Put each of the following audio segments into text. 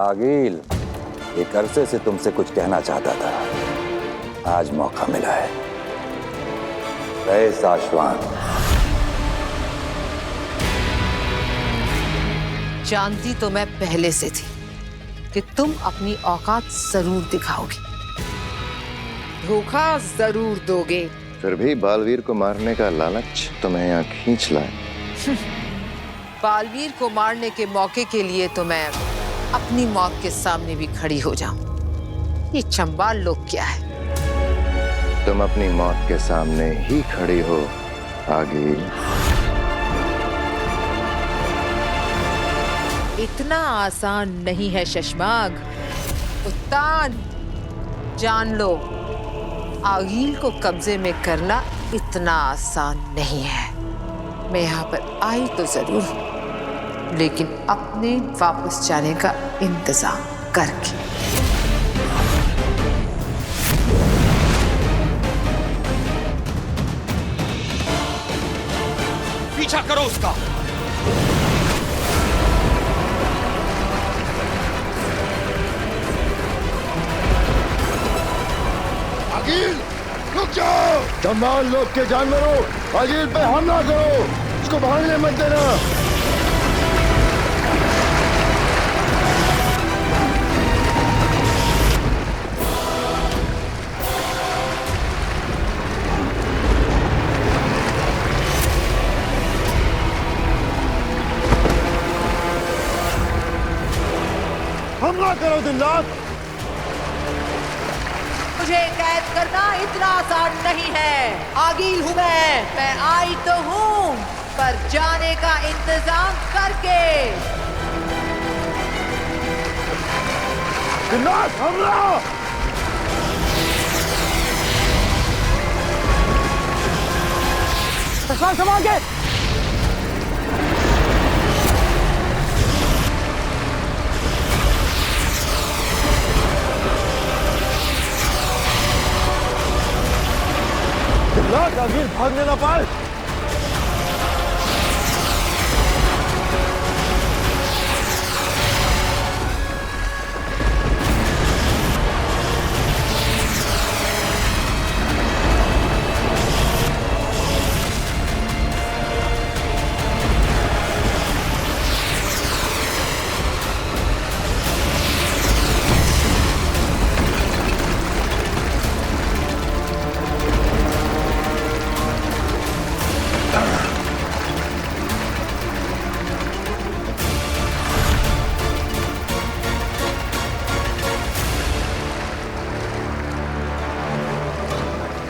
आगिल, एक अरसे से तुमसे कुछ कहना चाहता था, आज मौका मिला है। रईस आशवान, जानती तो मैं पहले से थी कि तुम अपनी औकात जरूर दिखाओगे, धोखा जरूर दोगे। फिर भी बालवीर को मारने का लालच तुम्हें यहाँ खींच लाए। बालवीर को मारने के मौके के लिए तो मैं अपनी मौत के सामने भी खड़ी हो जाऊं। ये चंबाल लोग क्या है? तुम अपनी मौत के सामने ही खड़ी हो आगिल। इतना आसान नहीं है शशमाग। उत्तान, जान लो, आगिल को कब्जे में करना इतना आसान नहीं है। मैं यहाँ पर आई तो जरूर हूँ, लेकिन अपने वापस जाने का इंतजाम करके। पीछा करो उसका। आगिल, रुक जाओ। चंबाल लोग के जानवरों, आगिल पे हमला करो, उसको भागने मत देना। हमला करो दिनरात। मुझे कैद करना इतना आसान नहीं है। आगिल हूँ मैं आई तो हूँ, पर जाने का इंतजाम करके। दिनरात हमला। संभाल के। आगिल भागने ना पाए।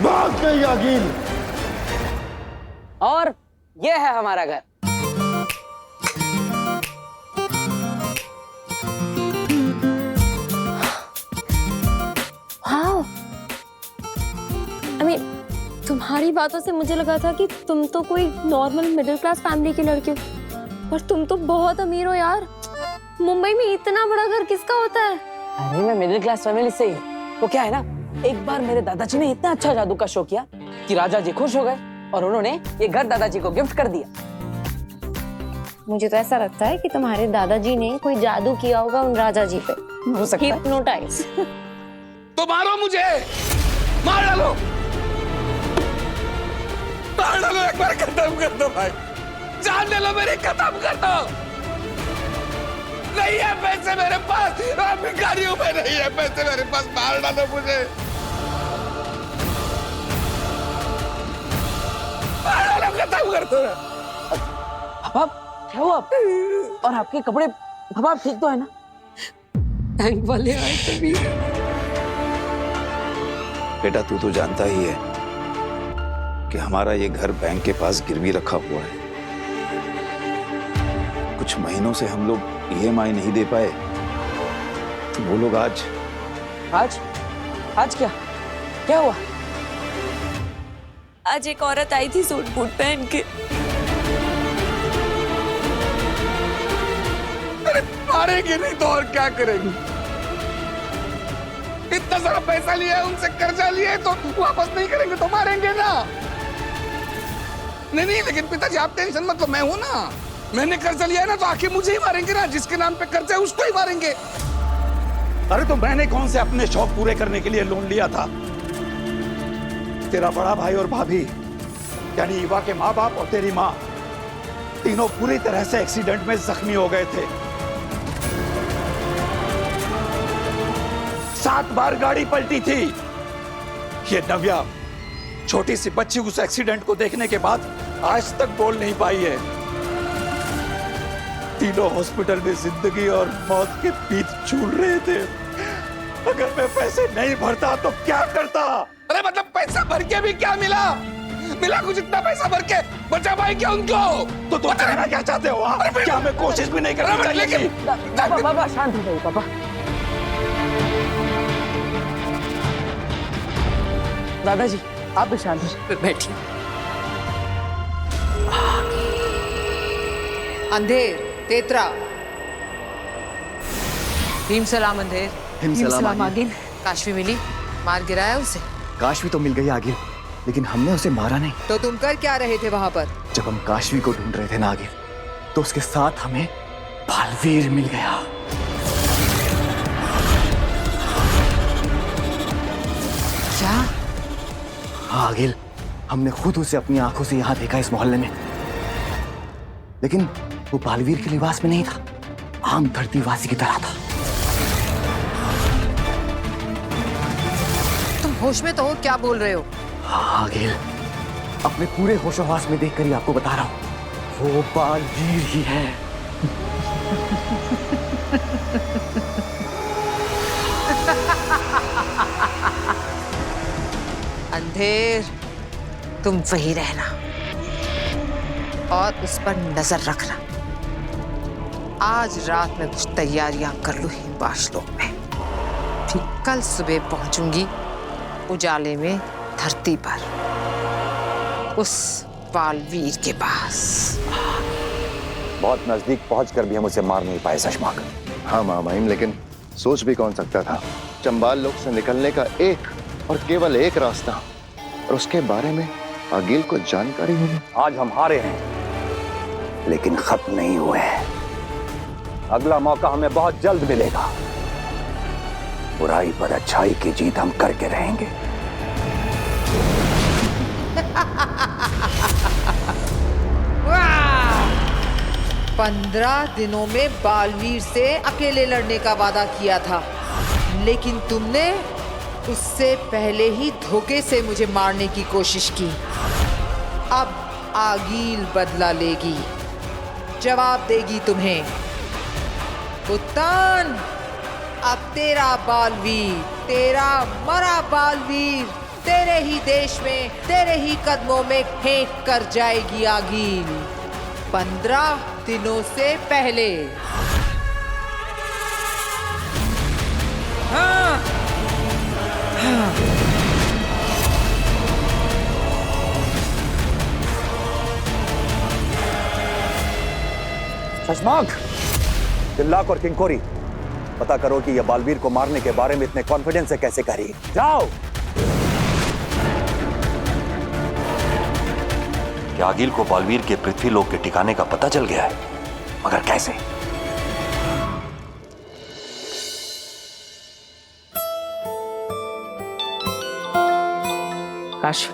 भाग गई आगिल। और ये है हमारा घर। हाँ, तुम्हारी बातों से मुझे लगा था कि तुम तो कोई नॉर्मल मिडिल क्लास फैमिली की लड़की हो, पर तुम तो बहुत अमीर हो यार। मुंबई में इतना बड़ा घर किसका होता है? अरे मैं मिडिल क्लास फैमिली से ही हूँ। तो क्या है ना, एक बार मेरे दादाजी ने इतना अच्छा जादू का शो किया कि राजा जी खुश हो गए और उन्होंने ये घर दादाजी को गिफ्ट कर दिया। मुझे तो ऐसा लगता है कि तुम्हारे दादाजी ने कोई जादू किया होगा उन राजा जी पे। हो सकता है। हिप्नोटाइज। तो मारो मुझे, मार डालो, मार डालो, एक बार खत्म कर दो भाई, जान ले लो मेरी, खत्म कर दो। नहीं है पैसे मेरे पास, भिखारी हूं मैं, नहीं है पैसे मेरे पास, मार डालो मुझे, मार डालो, खत्म कर दो। पापा क्या हुआ? और आपके कपड़े, पापा आप ठीक तो है ना? बैंक वाले आए तभी। बेटा तू तो जानता ही है कि हमारा ये घर बैंक के पास गिरवी रखा हुआ है। कुछ महीनों से हम लोग EMI नहीं दे पाए, तो वो लोग आज क्या क्या हुआ? आज एक औरत आई थी सूट बूट पहन के। अरे मारेंगे नहीं तो और क्या करेंगे? इतना सारा पैसा लिया है उनसे, कर्जा लिया है, तो वापस नहीं करेंगे तो मारेंगे ना। नहीं, लेकिन पिताजी आप टेंशन मत लो, मैं हूं ना। मैंने कर्जा लिया है ना, तो आखिर मुझे ही मारेंगे ना। जिसके नाम पे कर्जा है उसको ही मारेंगे। अरे तो मैंने कौन से अपने शौक पूरे करने के लिए लोन लिया था? तेरा बड़ा भाई और भाभी यानी ईवा के माँ बाप और तेरी माँ तीनों पूरी तरह से एक्सीडेंट में जख्मी हो गए थे। 7 बार गाड़ी पलटी थी। ये नव्या छोटी सी बच्ची उस एक्सीडेंट को देखने के बाद आज तक बोल नहीं पाई है। तीनों हॉस्पिटल में जिंदगी और मौत के बीच झूल रहे थे। अगर मैं पैसे नहीं भरता तो क्या करता? अरे मतलब पैसा भर के भी क्या मिला? मिला कुछ इतना पैसा भर के बचा पाए क्या उनको? तो तुम कहना क्या चाहते हो? क्या मैं कोशिश भी नहीं करनी चाहिए? पापा शांत हो जाइए पापा। दादाजी आप भी शांत हो जाइए। बैठिए। अंधेर, तेतरा, भीम सलाम अंधेर। हिमसलाम आगिल। काशवी मिली? मार गिराया उसे? काशवी तो मिल गई आगिल, लेकिन हमने उसे मारा नहीं। तो तुम कर क्या रहे थे वहां पर? जब हम काशवी को ढूंढ रहे थे ना आगिल, तो उसके साथ हमें बालवीर मिल गया। क्या? हाँ आगिल, हमने खुद उसे अपनी आंखों से यहाँ देखा इस मोहल्ले में, लेकिन वो बालवीर के लिबास में नहीं था, आम धरतीवासी की तरह था। तुम होश में तो हो? क्या बोल रहे हो? हाँ आगिल, अपने पूरे होशोहवास में देखकर ही आपको बता रहा हूँ, वो बालवीर ही है। अंधेर, तुम वही रहना और उस पर नजर रखना। आज रात में कुछ तैयारियां कर लूं हिमवाशलोक में, फिर कल सुबह पहुंचूंगी उजाले में धरती पर, उस बालवीर के पास। बहुत नजदीक पहुंचकर भी हम उसे मार नहीं पाए शशमाक। हाँ मामाइम, लेकिन सोच भी कौन सकता था चंबाल लोक से निकलने का एक और केवल एक रास्ता, और उसके बारे में आगिल को जानकारी होगी। आज हम हारे हैं, लेकिन खत्म नहीं हुए हैं। अगला मौका हमें बहुत जल्द मिलेगा। बुराई पर अच्छाई की जीत हम करके रहेंगे। 15 दिनों में बालवीर से अकेले लड़ने का वादा किया था, लेकिन तुमने उससे पहले ही धोखे से मुझे मारने की कोशिश की। अब आगील बदला लेगी, जवाब देगी तुम्हें। उत्तान, अब तेरा बालवीर, तेरा मरा बालवीर तेरे ही देश में, तेरे ही कदमों में फेंक कर जाएगी आगील, 15 दिनों से पहले। हाँ, हाँ। शशमाक, तिल्लाक और किंकोरी, पता करो कि यह बालवीर को मारने के बारे में इतने कॉन्फिडेंस से कैसे कह रही है। जाओ। क्या आगिल को बालवीर के पृथ्वी लोक के ठिकाने का पता चल गया है? मगर कैसे? काश।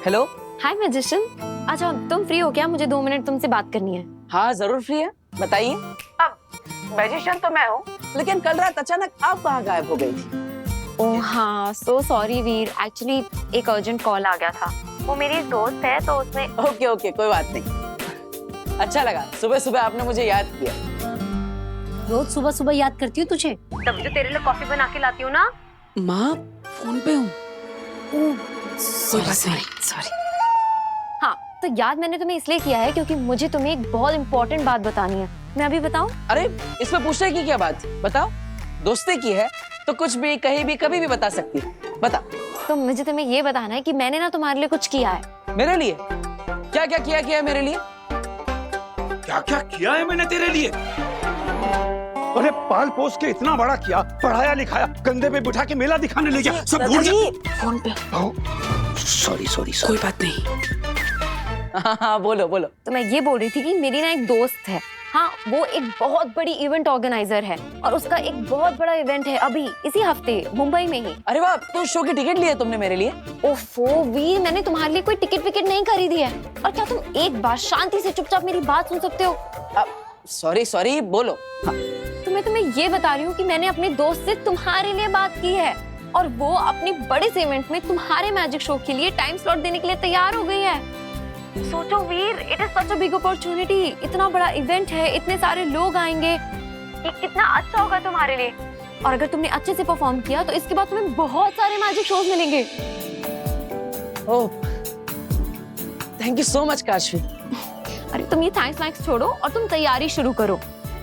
हेलो। हाय मैजिशियन, अच्छा तुम फ्री हो क्या? मुझे 2 मिनट तुमसे बात करनी है। हाँ जरूर फ्री है, बताइए। अब मैजिशियन तो मैं हूँ, लेकिन कल रात अचानक आप कहाँ गायब हो गई थी? ओह हाँ, सो सॉरी वीर, एक्चुअली एक अर्जेंट कॉल आ गया था। वो मेरी दोस्त है तो उसने। ओके ओके, कोई बात नहीं। अच्छा लगा सुबह सुबह आपने मुझे याद किया। रोज सुबह सुबह याद करती हूँ तुझे, तभी तो तेरे लिए कॉफी बना के लाती हूँ ना। माँ फोन पे हूँ। सॉरी। हाँ, तो याद मैंने तुम्हें इसलिए किया है क्योंकि मुझे तुम्हें एक बहुत इंपॉर्टेंट बात बतानी है। मैं अभी बताऊँ? अरे इसमें पूछने की क्या बात, बताओ। दोस्ती की है तो कुछ भी कहीं भी कभी भी बता सकती है, बता। तो मुझे तुम्हें ये बताना है कि मैंने ना तुम्हारे लिए कुछ किया है। मेरे लिए? क्या क्या किया है मेरे लिए? क्या क्या किया है मैंने तेरे लिए? अरे पाल पोस के इतना बड़ा किया, पढ़ाया लिखाया, कंधे पे बिठा के मेला दिखाने ले गया, सब भूल जा। फोन पे। सॉरी कोई बात नहीं। हाँ बोलो बोलो। तो मैं ये बोल रही थी कि मेरी ना एक दोस्त है, हाँ, वो एक बहुत बड़ी इवेंट ऑर्गेनाइजर है और उसका एक बहुत बड़ा इवेंट है अभी इसी हफ्ते मुंबई में ही। अरे वाह, तो शो की टिकट ली है तुमने मेरे लिए? ओफो वीर, मैंने तुम्हारे लिए कोई टिकट विकेट नहीं खरीदी है। और क्या तुम एक बार शांति से चुपचाप मेरी बात सुन सकते हो? सॉरी, बोलो। मैं तुम्हें ये बता रही हूँ कि मैंने अपने दोस्त से तुम्हारे लिए बात की है और वो अपनी बड़े से इवेंट में तुम्हारे मैजिक शो के लिए टाइम स्लॉट देने के लिए तैयार हो गई है। सोचो Veer, it is such a big opportunity. इतना बड़ा इवेंट है, इतने सारे लोग आएंगे, ये कितना अच्छा होगा तुम्हारे लिए। और अगर तुमने अच्छे से परफॉर्म किया तो इसके बाद तुम्हें बहुत सारे मैजिक शोज मिलेंगे। Oh, thank you so much Kashvi. अरे तुम ये थैंक्स छोड़ो और तुम तैयारी शुरू करो।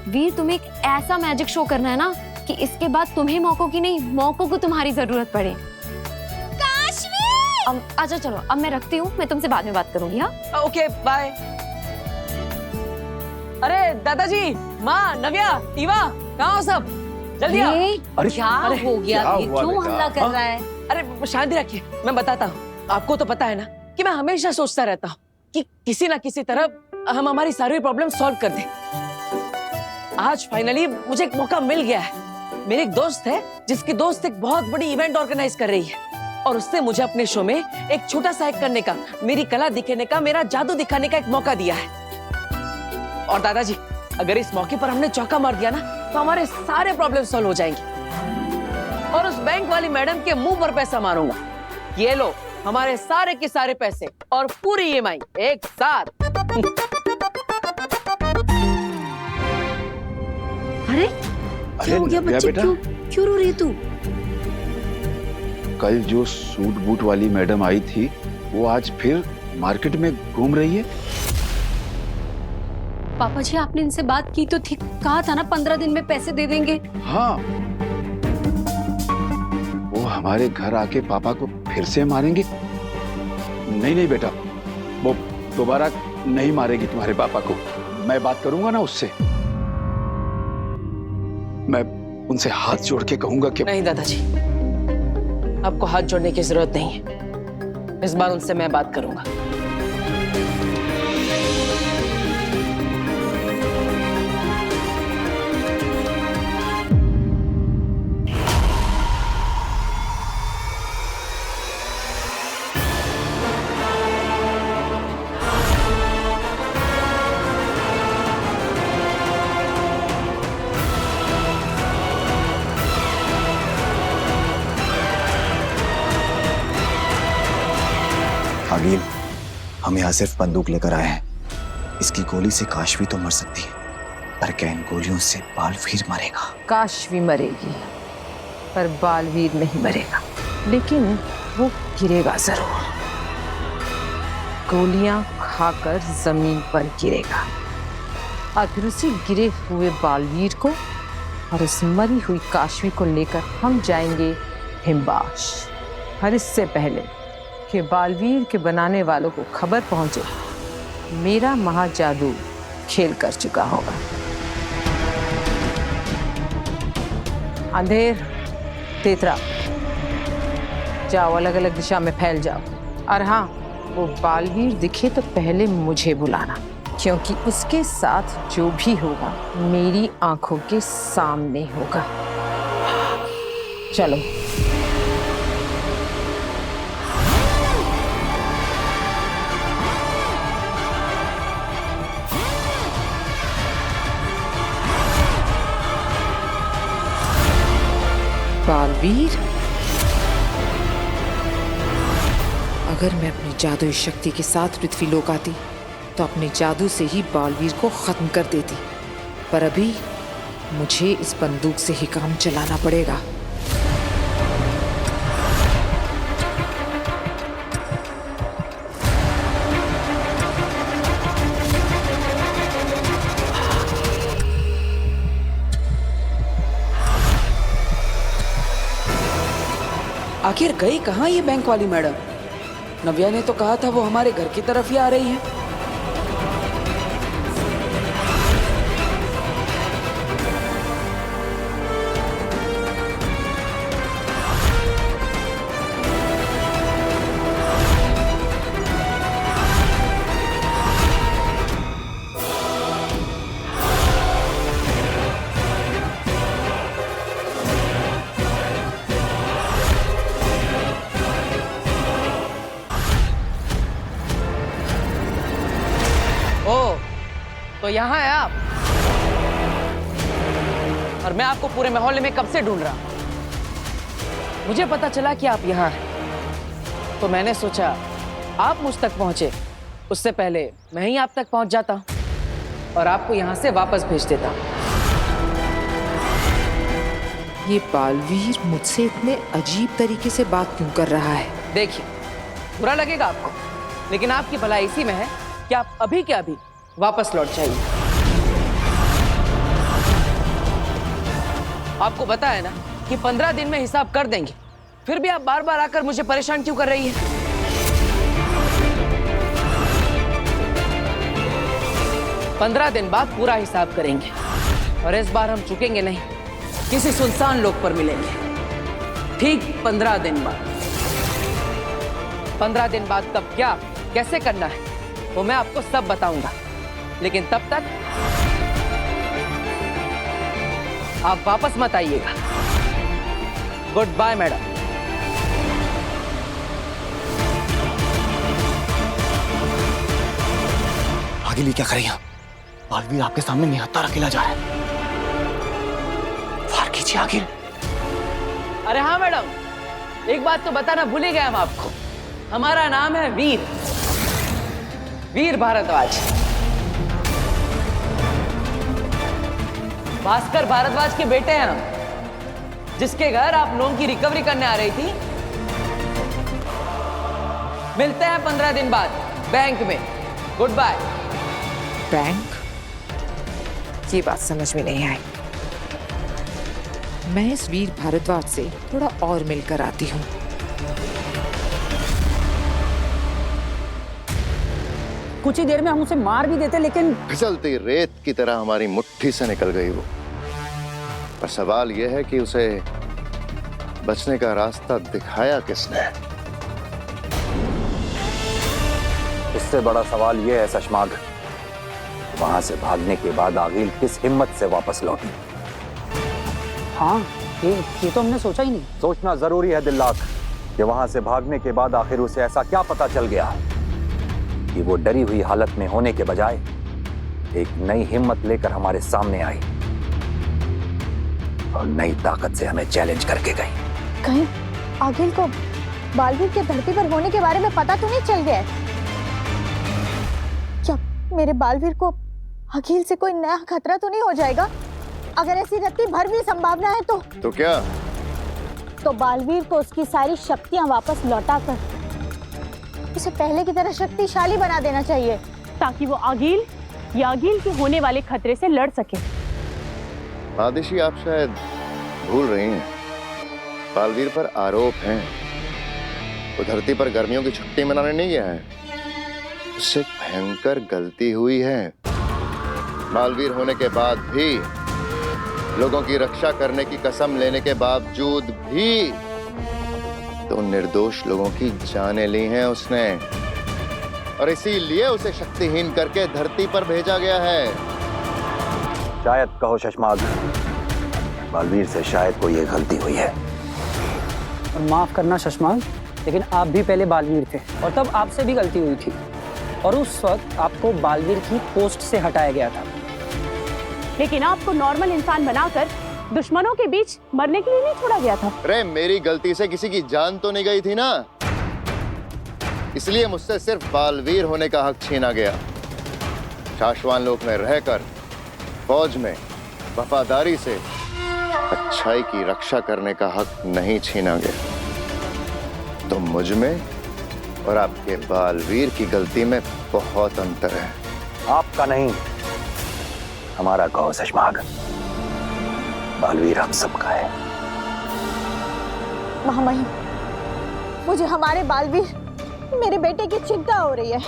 वीर, तुम्हें एक ऐसा मैजिक शो करना है ना कि इसके बाद तुम्हें मौकों की नहीं, मौकों को तुम्हारी जरूरत पड़े। अच्छा चलो, अब मैं रखती हूँ, मैं तुमसे बाद में बात करूंगी। हाँ ओके, बाय। अरे दादाजी, माँ, नव्या, ईवा, कहाँ हो सब? जल्दी आओ। अरे क्या हो गया? क्यों हमला कर रहा है? अरे शांति रखिए, मैं बताता हूँ। आपको तो पता है ना कि मैं हमेशा सोचता रहता हूँ कि किसी ना किसी तरह हम हमारी सारी प्रॉब्लम सॉल्व कर दें। आज फाइनली मुझे एक मौका मिल गया है। मेरे एक दोस्त है जिसकी दोस्त एक बहुत बड़ी इवेंट ऑर्गेनाइज कर रही है और उसने मुझे अपने शो में एक छोटा सा एक्ट करने का, मेरी कला दिखाने का, मेरा जादू दिखाने का एक मौका दिया है। और दादाजी, अगर इस मौके पर हमने चौका मार दिया ना तो हमारे सारे प्रॉब्लम सॉल्व हो जाएंगे। और उस बैंक वाली मैडम के मुंह पर पैसा मारूंगा। ये लो हमारे सारे के सारे पैसे और पूरी EMI एक साथ। अरे क्या हो गया बच्चे? क्यों रो रही तू? कल जो सूट बूट वाली मैडम आई थी वो आज फिर मार्केट में घूम रही है। पापा जी, आपने इनसे बात की तो थी, कहा था ना 15 दिन में पैसे दे देंगे। हाँ, वो हमारे घर आके पापा को फिर से मारेंगे। नहीं बेटा, वो दोबारा नहीं मारेगी तुम्हारे पापा को। मैं बात करूंगा ना उससे, मैं उनसे हाथ जोड़ के कहूंगा कि नहीं दादाजी, आपको हाथ जोड़ने की जरूरत नहीं है। इस बार उनसे मैं बात करूंगा। आगिल, हम यहाँ सिर्फ बंदूक लेकर आए हैं। इसकी गोली से काशवी तो मर सकती है, पर क्या इन गोलियों से बालवीर मरेगा? काशवी मरेगी पर बालवीर नहीं मरेगा, लेकिन वो गिरेगा जरूर। गोलियां खाकर जमीन पर गिरेगा और फिर उसी गिरे हुए बालवीर को और उस मरी हुई काशवी को लेकर हम जाएंगे हिमबाश। और इससे पहले कि बालवीर के बनाने वालों को खबर पहुंचे, मेरा महाजादू खेल कर चुका होगा। अंधेर, तेतरा, जाओ अलग अलग दिशा में फैल जाओ। और हाँ, वो बालवीर दिखे तो पहले मुझे बुलाना, क्योंकि उसके साथ जो भी होगा मेरी आंखों के सामने होगा। चलो। बालवीर, अगर मैं अपनी जादुई शक्ति के साथ पृथ्वी लोक आती तो अपने जादू से ही बालवीर को खत्म कर देती, पर अभी मुझे इस बंदूक से ही काम चलाना पड़ेगा। आखिर गई कहाँ ये बैंक वाली मैडम? नव्या ने तो कहा था वो हमारे घर की तरफ ही आ रही है। तो यहाँ है आप, और मैं आपको पूरे मोहल्ले में कब से ढूंढ रहा हूं। मुझे पता चला कि आप यहाँ हैं, तो मैंने सोचा आप मुझ तक पहुंचे उससे पहले मैं ही आप तक पहुंच जाता और आपको यहाँ से वापस भेज देता। ये बालवीर मुझसे इतने अजीब तरीके से बात क्यों कर रहा है? देखिए, बुरा लगेगा आपको, लेकिन आपकी भलाई इसी में है कि आप अभी के अभी वापस लौट जाइए। आपको पता है ना कि 15 दिन में हिसाब कर देंगे, फिर भी आप बार बार आकर मुझे परेशान क्यों कर रही हैं? 15 दिन बाद पूरा हिसाब करेंगे और इस बार हम चुकेंगे नहीं, किसी सुनसान लोक पर मिलेंगे। ठीक 15 दिन बाद। 15 दिन बाद कब क्या कैसे करना है वो मैं आपको सब बताऊंगा, लेकिन तब तक आप वापस मत आइएगा। Good bye madam. आगे लिए क्या करें? बालवीर आपके सामने निहत्था अकेला जा रहा है। वार कीजिए आगे। अरे हाँ मैडम, एक बात तो बताना भूल ही गया हम आपको। हमारा नाम है वीर, वीर भारद्वाज। भास्कर भारद्वाज के बेटे हैं हम, जिसके घर आप लोन की रिकवरी करने आ रही थी। मिलते हैं 15 दिन बाद बैंक में। Good bye. बैंक? ये बात समझ में नहीं आई। मैं इस वीर भारद्वाज से थोड़ा और मिलकर आती हूँ। कुछ ही देर में हम उसे मार भी देते, लेकिन फिसलती रेत की तरह हमारी मुट्ठी से निकल गई वो। पर सवाल यह है कि उसे बचने का रास्ता दिखाया किसने? इससे बड़ा सवाल यह है शशमाग, वहां से भागने के बाद आगिल किस हिम्मत से वापस लौटी? हाँ, ये तो हमने सोचा ही नहीं। सोचना जरूरी है दिल्लाक कि वहां से भागने के बाद आखिर उसे ऐसा क्या पता चल गया कि वो डरी हुई हालत में होने के बजाय एक नई हिम्मत लेकर हमारे सामने आई और नई ताकत से हमें चैलेंज करके गई। कहीं आगिल को बालवीर के धरती पर होने के बारे में पता तो नहीं चल गया है? क्या मेरे बालवीर को आगिल से कोई नया खतरा तो नहीं हो जाएगा? अगर ऐसी रत्ती भर भी संभावना है तो क्या? तो बालवीर को उसकी सारी शक्तियां वापस लौटाकर उसे पहले की तरह शक्तिशाली बना देना चाहिए, ताकि वो आगिल या आगिल के होने वाले खतरे से लड़ सके। आदिशी, आप शायद भूल रही हैं, बालवीर पर आरोप हैं। वो धरती पर गर्मियों की छुट्टी मनाने नहीं गया है, उससे भयंकर गलती हुई है। बालवीर होने के बाद भी, लोगों की रक्षा करने की कसम लेने के बावजूद भी तो निर्दोष लोगों की जानें ली हैं उसने, और इसीलिए उसे शक्तिहीन करके धरती पर भेजा गया है। शायद कहो शशमाग, बालवीर से शायद कोई एक गलती हुई है। माफ करना शशमाग, लेकिन आप भी पहले बालवीर थे और तब आपसे भी गलती हुई थी, और उस वक्त आपको बालवीर की पोस्ट से हटाया गया था। लेकिन आपको नॉर्मल इंसान बनाकर दुश्मनों के बीच मरने के लिए नहीं छोड़ा गया था। अरे मेरी गलती से किसी की जान तो नहीं गई थी ना, इसलिए मुझसे सिर्फ बालवीर होने का हक छीना गया। शाश्वान लोक में रहकर फौज में वफादारी से अच्छाई की रक्षा करने का हक नहीं छीना गया। तो मुझ में और आपके बालवीर की गलती में बहुत अंतर है। आपका नहीं, हमारा कहो शशमाग। बालवीर हम सबका है। महामहिम, मुझे हमारे बालवीर, मेरे बेटे की चिंता हो रही है।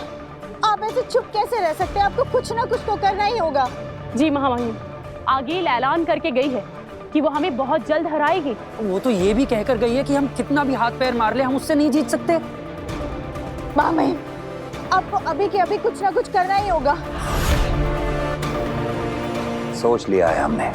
आप ऐसे चुप कैसे रह सकते हैं? आपको कुछ ना कुछ तो करना ही होगा। जी महामहिम, आगिल ऐलान करके गई है कि वो हमें बहुत जल्द हराएगी। वो तो ये भी कहकर गई है कि हम कितना भी हाथ पैर मार ले, हम उससे नहीं जीत सकते। महामहिम, आपको अभी के अभी कुछ ना कुछ करना ही होगा। सोच लिया है हमने।